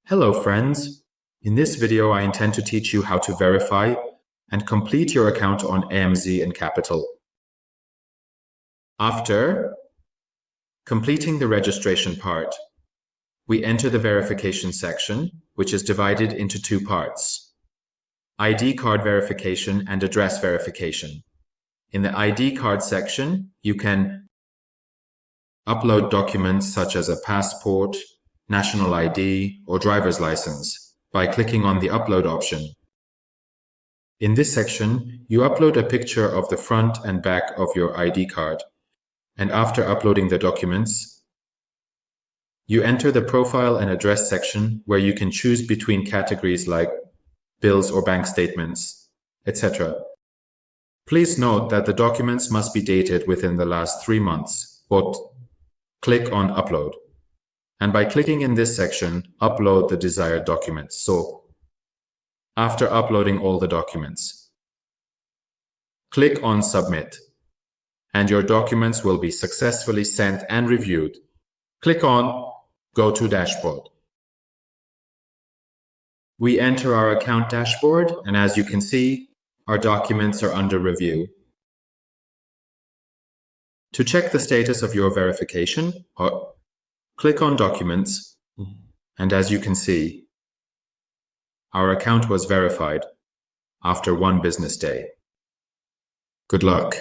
Hello friends! In this video I intend to teach you how to verify and complete your account on Anzo Capital. After completing the registration part, we enter the verification section, which is divided into two parts: ID card verification and address verification. In the ID card section, you can upload documents such as a passport, national ID, or driver's license by clicking on the upload option. In this section, you upload a picture of the front and back of your ID card, and after uploading the documents, you enter the profile and address section where you can choose between categories like bills or bank statements, etc. Please note that the documents must be dated within the last 3 months, but click on Upload. And by clicking in this section, upload the desired documents. So, after uploading all the documents, click on Submit, and your documents will be successfully sent and reviewed. Click on Go to Dashboard. We enter our account dashboard, and as you can see, our documents are under review. To check the status of your verification, click on Documents, and as you can see, our account was verified after 1 business day. Good luck.